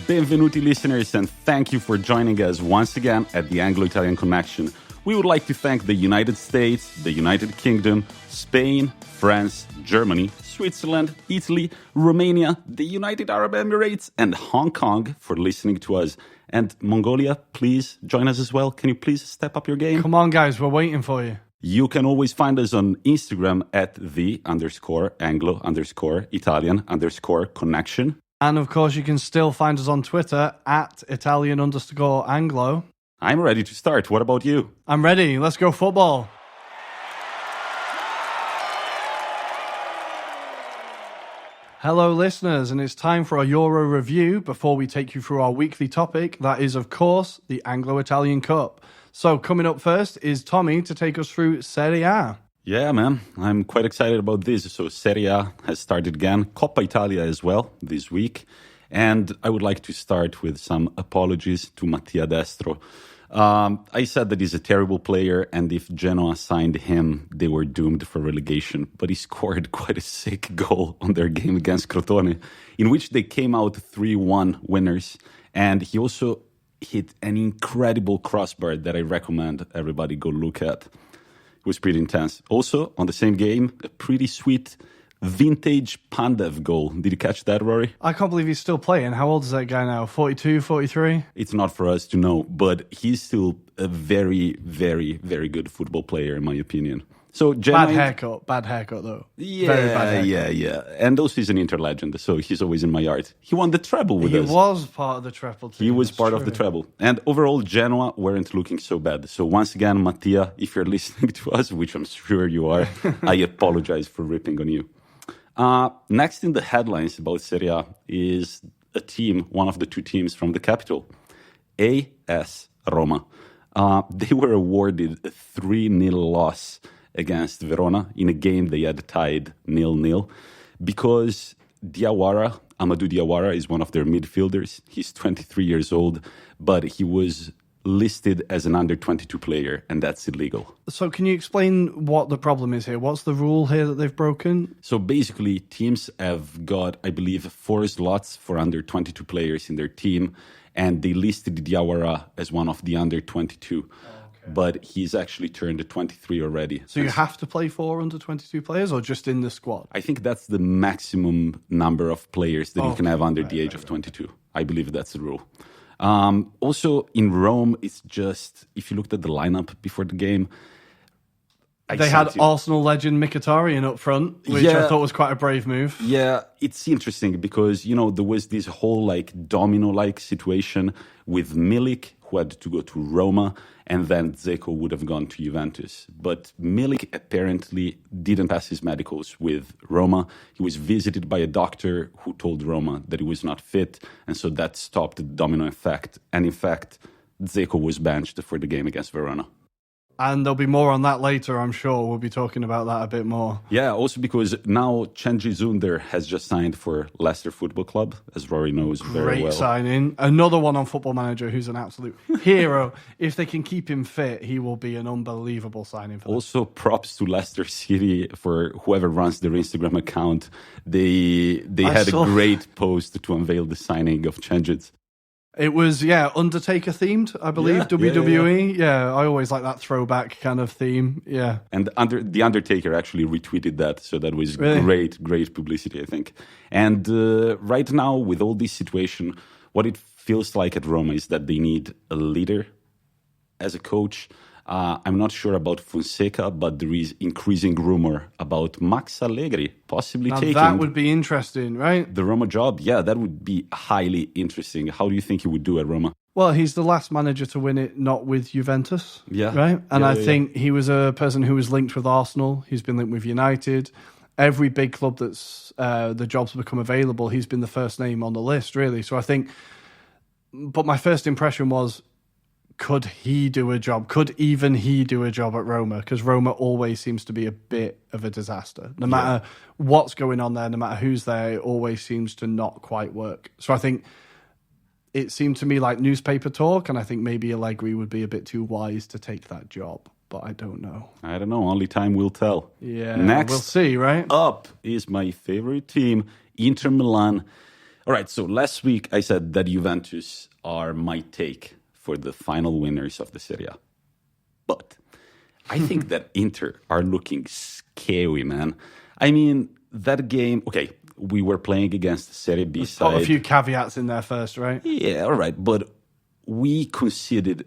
Benvenuti listeners, and thank you for joining us once again at the Anglo-Italian Connection. We would like to thank the United States, the United Kingdom, Spain, France, Germany, Switzerland, Italy, Romania, the United Arab Emirates, and Hong Kong for listening to us. And Mongolia, please join us as well. Can you please step up your game? Come on, guys, we're waiting for you. You can always find us on Instagram at the_Anglo_Italian_connection. And of course, you can still find us on Twitter at Italian_Anglo. I'm ready to start. What about you? I'm ready. Let's go football. Hello, listeners, and it's time for our Euro review before we take you through our weekly topic. That is, of course, the Anglo-Italian Cup. So coming up first is Tommy to take us through Serie A. Yeah, man, I'm quite excited about this. So Serie A has started again, Coppa Italia as well this week. And I would like to start with some apologies to Mattia Destro. I said that he's a terrible player, and if Genoa signed him, they were doomed for relegation. But he scored quite a sick goal on their game against Crotone, in which they came out 3-1 winners. And he also hit an incredible crossbar that I recommend everybody go look at. It was pretty intense. Also, on the same game, a pretty sweet vintage Pandev goal. Did you catch that, Rory? I can't believe he's still playing. How old is that guy now? 42, 43? It's not for us to know, but he's still a very, very, very good football player, in my opinion. So Bad haircut though. Yeah, Very bad haircut. yeah. And also he's an Inter legend, so he's always in my heart. He won the treble with us. He was part of the treble team. He was part of the treble. And overall, Genoa weren't looking so bad. So once again, Mattia, if you're listening to us, which I'm sure you are, I apologize for ripping on you. Next in the headlines about Serie A is a team, one of the two teams from the capital, AS Roma. They were awarded a 3-0 loss against Verona in a game they had tied 0-0 because Amadou Diawara is one of their midfielders. He's 23 years old, but he was listed as an under-22 player, and that's illegal. So can you explain what the problem is here? What's the rule here that they've broken? So basically, teams have got, I believe, 4 slots for under-22 players in their team, and they listed Diawara as one of the under-22. But he's actually turned 23 already. So you have to play 4 under-22 players or just in the squad? I think that's the maximum number of players that you can have under the age of 22. I believe that's the rule. Also, in Rome, it's just, if you looked at the lineup before the game, they had Arsenal legend Mkhitaryan up front, which I thought was quite a brave move. Yeah, it's interesting because, there was this whole domino-like situation with Milik, who had to go to Roma, and then Dzeko would have gone to Juventus. But Milik apparently didn't pass his medicals with Roma. He was visited by a doctor who told Roma that he was not fit, and so that stopped the domino effect. And in fact, Dzeko was benched for the game against Verona. And there'll be more on that later, I'm sure. We'll be talking about that a bit more. Yeah, also because now Cengiz Ünder has just signed for Leicester Football Club, as Rory knows very well. Great signing. Another one on Football Manager who's an absolute hero. If they can keep him fit, he will be an unbelievable signing for them. Also, props to Leicester City for whoever runs their Instagram account. They had a great post to unveil the signing of Cengiz. It was, Undertaker themed, I believe, WWE. Yeah, I always like that throwback kind of theme, yeah. And the Undertaker actually retweeted that, so that was great publicity, I think. And right now, with all this situation, what it feels like at Roma is that they need a leader as a coach. I'm not sure about Fonseca, but there is increasing rumor about Max Allegri possibly taking... that would be interesting, right? The Roma job, yeah, that would be highly interesting. How do you think he would do at Roma? Well, he's the last manager to win it, not with Juventus, yeah, right? And I think he was a person who was linked with Arsenal. He's been linked with United. Every big club that's the jobs become available, he's been the first name on the list, really. So I think... But my first impression was... Could he do a job? Could even he do a job at Roma? Because Roma always seems to be a bit of a disaster. No matter what's going on there, no matter who's there, it always seems to not quite work. So I think it seemed to me like newspaper talk, and I think maybe Allegri would be a bit too wise to take that job. But I don't know. I don't know. Only time will tell. Yeah, Next we'll see, right? Up is my favorite team, Inter Milan. All right, so last week I said that Juventus are my take for the final winners of the Serie A. But I think that Inter are looking scary, man. I mean, that game, okay, we were playing against the Serie B side. Put a few caveats in there first, right? Yeah, all right, but we conceded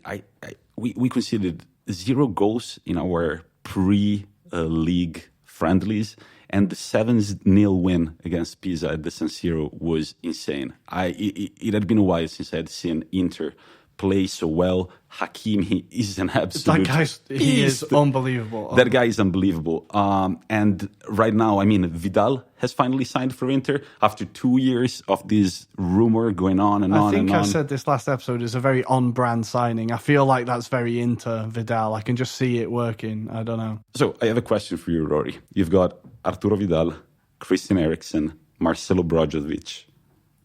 we conceded 0 goals in our pre-league friendlies, and the 7-0 win against Pisa at the San Siro was insane. It had been a while since I had seen Inter play so well. Hakimi is an absolute he is unbelievable. That guy is unbelievable. And right now, I mean, Vidal has finally signed for Inter after 2 years of this rumor going on and on and on. I think I said this last episode is a very on-brand signing. I feel like that's very Inter Vidal. I can just see it working. I don't know. So I have a question for you, Rory. You've got Arturo Vidal, Christian Eriksen, Marcelo Brozovic,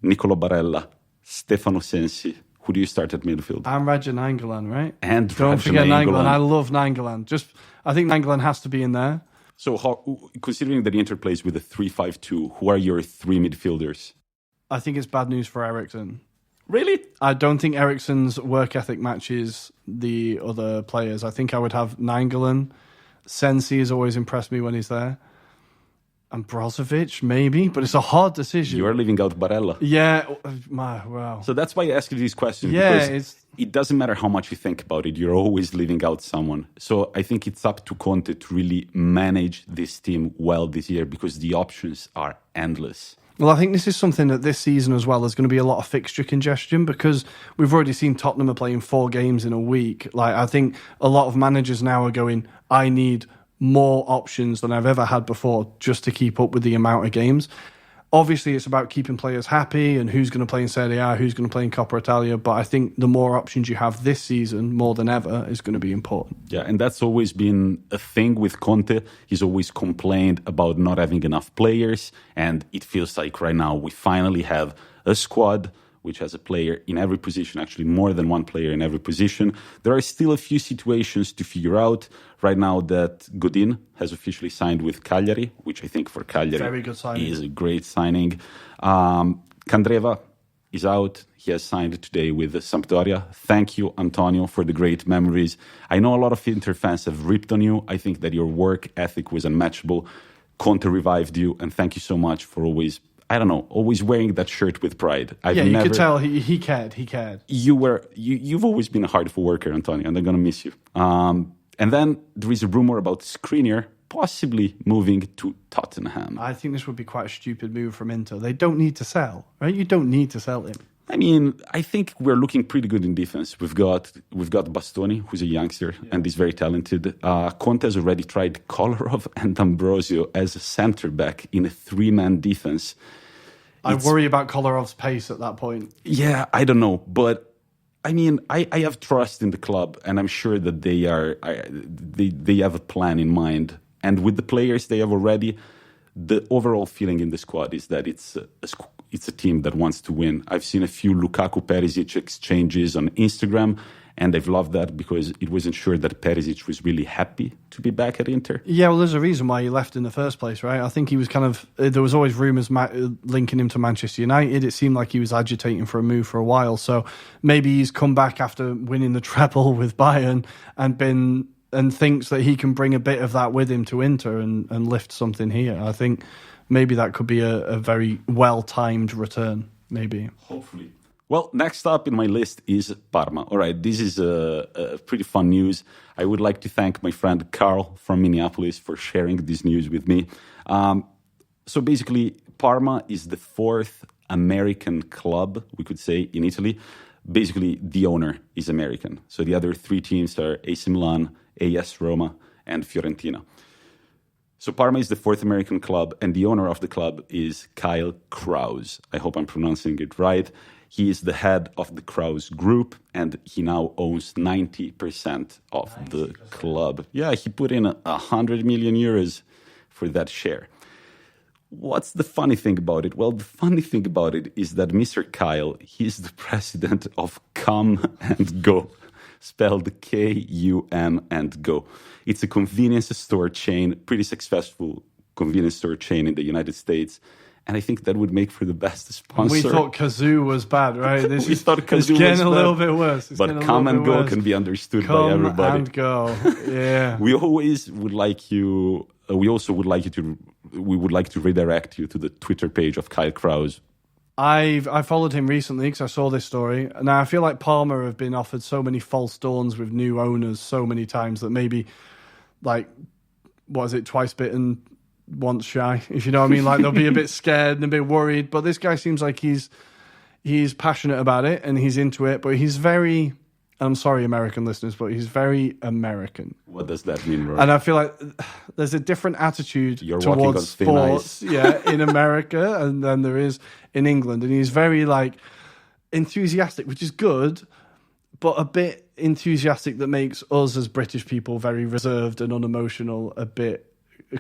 Nicolo Barella, Stefano Sensi. Who do you start at midfield? I'm Raja Nainggolan, right? And don't forget Nainggolan. I love Nainggolan. I think Nainggolan has to be in there. So, considering that Inter plays with a 3-5-2, who are your 3 midfielders? I think it's bad news for Eriksen. Really? I don't think Eriksen's work ethic matches the other players. I think I would have Nainggolan. Sensi has always impressed me when he's there. And Brozovic, maybe, but it's a hard decision. You are leaving out Barella. Yeah, wow. So that's why I ask you these questions. Yeah, because it doesn't matter how much you think about it. You're always leaving out someone. So I think it's up to Conte to really manage this team well this year because the options are endless. Well, I think this is something that this season as well, there's going to be a lot of fixture congestion because we've already seen Tottenham are playing 4 games in a week. Like, I think a lot of managers now are going, I need more options than I've ever had before just to keep up with the amount of games. Obviously, it's about keeping players happy and who's going to play in Serie A, who's going to play in Coppa Italia. But I think the more options you have this season, more than ever, is going to be important. Yeah, and that's always been a thing with Conte. He's always complained about not having enough players. And it feels like right now we finally have a squad which has a player in every position, actually more than one player in every position. There are still a few situations to figure out. Right now that Godin has officially signed with Cagliari, which I think for Cagliari very good signing. Is a great signing. Candreva is out. He has signed today with Sampdoria. Thank you, Antonio, for the great memories. I know a lot of Inter fans have ripped on you. I think that your work ethic was unmatchable. Conte revived you, and thank you so much for always wearing that shirt with pride. You could tell he cared. He cared. You've always been a hardcore worker, Antonio, and I'm going to miss you. And then there is a rumor about Skriniar possibly moving to Tottenham. I think this would be quite a stupid move from Inter. They don't need to sell, right? You don't need to sell him. I mean, I think we're looking pretty good in defense. We've got Bastoni, who's a youngster and is very talented. Conte has already tried Kolarov and Ambrosio as a centre back in a 3-man defense. I worry about Kolarov's pace at that point. Yeah, I don't know, but I mean, I have trust in the club, and I'm sure that they have a plan in mind. And with the players they have already, the overall feeling in the squad is that it's a team that wants to win. I've seen a few Lukaku-Perisic exchanges on Instagram, and I've loved that because it was ensured that Perisic was really happy to be back at Inter. Yeah, well, there's a reason why he left in the first place, right? I think he was there was always rumours linking him to Manchester United. It seemed like he was agitating for a move for a while. So maybe he's come back after winning the treble with Bayern and thinks that he can bring a bit of that with him to Inter and lift something here. I think maybe that could be a very well-timed return, maybe. Hopefully. Well, next up in my list is Parma. All right, this is a pretty fun news. I would like to thank my friend Carl from Minneapolis for sharing this news with me. So basically, Parma is the 4th American club, we could say, in Italy. Basically, the owner is American. So the other 3 teams are AC Milan, AS Roma, and Fiorentina. So Parma is the 4th American club, and the owner of the club is Kyle Krause. I hope I'm pronouncing it right. He is the head of the Krause Group, and he now owns 90% of the club. Yeah, he put in 100 million euros for that share. What's the funny thing about it? Well, the funny thing about it is that Mr. Kyle, he's the president of Come and Go, spelled K-U-M and Go. It's a convenience store chain, pretty successful convenience store chain in the United States. and I think that would make for the best sponsor. We thought Kazoo was bad, right? We thought Kazoo it's getting was a bad, little bit worse. But Come and Go can be understood by everybody. Come and Go, yeah. We always would like you. We also would like you to. We would like to redirect you to the Twitter page of Kyle Krause. I followed him recently because I saw this story. Now I feel like Parma have been offered so many false dawns with new owners so many times that maybe, like, what is it, twice bitten, once shy, if you know what I mean. Like, they'll be a bit scared and a bit worried. But this guy seems like he's passionate about it and he's into it. But he's very, I'm sorry, American listeners, but he's very American. What does that mean, Rory? And I feel like there's a different attitude towards sports, in America, and then there is in England. And he's very, like, enthusiastic, which is good, but a bit enthusiastic that makes us as British people very reserved and unemotional, a bit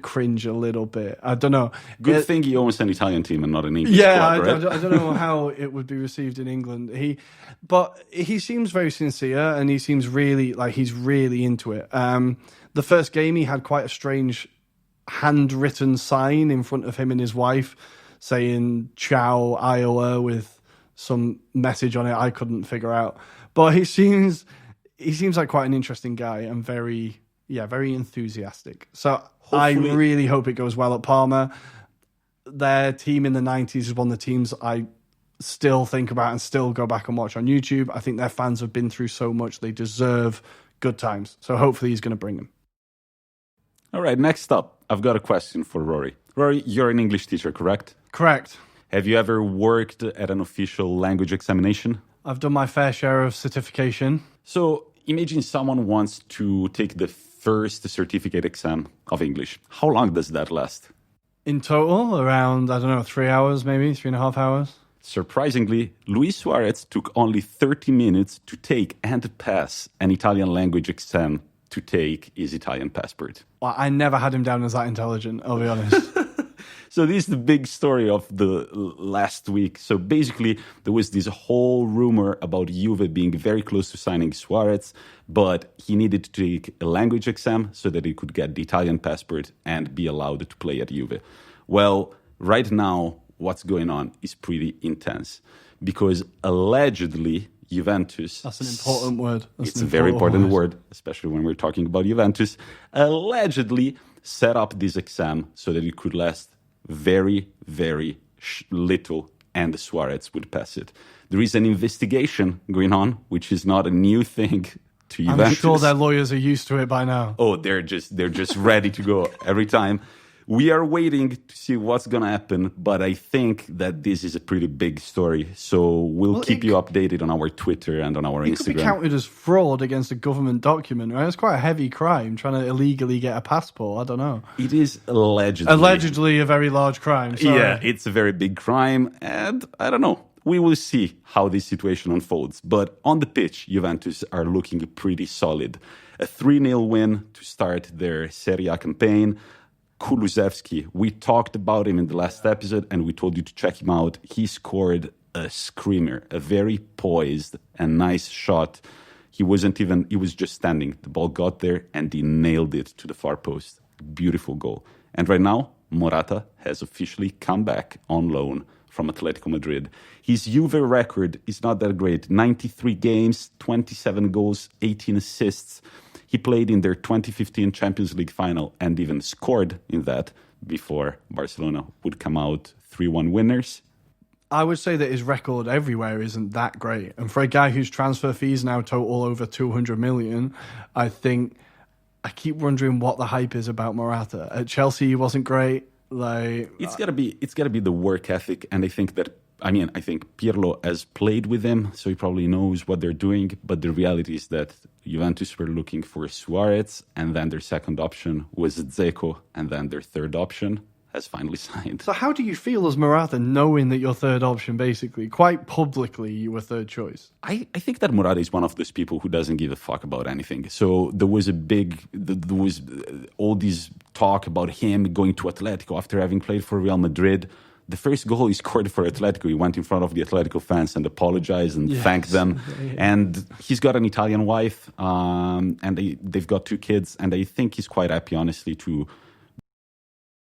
cringe a little bit. I don't know. Good thing he owns an Italian team and not an English club, right? I don't know how it would be received in England. But he seems very sincere, and he seems really like he's really into it. The first game, he had quite a strange handwritten sign in front of him and his wife saying "Ciao Iowa" with some message on it I couldn't figure out. But he seems like quite an interesting guy and very enthusiastic. So hopefully, I really hope it goes well at Parma. Their team in the 90s is one of the teams I still think about and still go back and watch on YouTube. I think their fans have been through so much. They deserve good times. So hopefully he's going to bring them. All right, next up, I've got a question for Rory. Rory, you're an English teacher, correct? Correct. Have you ever worked at an official language examination? I've done my fair share of certification. So imagine someone wants to take the first certificate exam of English. How long does that last? In total, around, 3 hours, maybe 3.5 hours. Surprisingly, Luis Suarez took only 30 minutes to take and pass an Italian language exam to take his Italian passport. Well, I never had him down as that intelligent, I'll be honest. So this is the big story of the last week. So basically, there was this whole rumor about Juve being very close to signing Suarez, but he needed to take a language exam so that he could get the Italian passport and be allowed to play at Juve. Well, right now, what's going on is pretty intense because allegedly Juventus... That's an important word. It's a very important word, especially when we're talking about Juventus. Allegedly set up this exam so that it could last very, very little, and Suarez would pass it. There is an investigation going on, which is not a new thing to Juventus. I'm sure their lawyers are used to it by now. Oh, they're just ready to go every time. We are waiting to see what's going to happen, but I think that this is a pretty big story. So we'll keep you updated on our Twitter and on our Instagram. It could be counted as fraud against a government document, right? It's quite a heavy crime, trying to illegally get a passport. I don't know. It is allegedly. Allegedly a very large crime. Sorry. Yeah, it's a very big crime, and I don't know. We will see how this situation unfolds. But on the pitch, Juventus are looking pretty solid. A 3-0 win to start their Serie A campaign. Kulusevski, we talked about him in the last episode and we told you to check him out. He scored a screamer, a very poised and nice shot. He was just standing. The ball got there and he nailed it to the far post. Beautiful goal. And right now, Morata has officially come back on loan from Atletico Madrid. His Juve record is not that great. 93 games, 27 goals, 18 assists. He played in their 2015 Champions League final and even scored in that before Barcelona would come out 3-1 winners. I would say that his record everywhere isn't that great. And for a guy whose transfer fees now total over 200 million, I think I keep wondering what the hype is about Morata. At Chelsea, he wasn't great. It's gotta be the work ethic, and I think Pirlo has played with him, so he probably knows what they're doing. But the reality is that Juventus were looking for Suarez, and then their second option was Dzeko, and then their third option has finally signed. So how do you feel as Morata, knowing that your third option, basically, quite publicly, you were third choice? I think that Morata is one of those people who doesn't give a fuck about anything. So there was all this talk about him going to Atletico after having played for Real Madrid. The first goal he scored for Atletico, he went in front of the Atletico fans and apologized and thanked them. Yeah. And he's got an Italian wife, and they've got 2 kids. And I think he's quite happy, honestly, to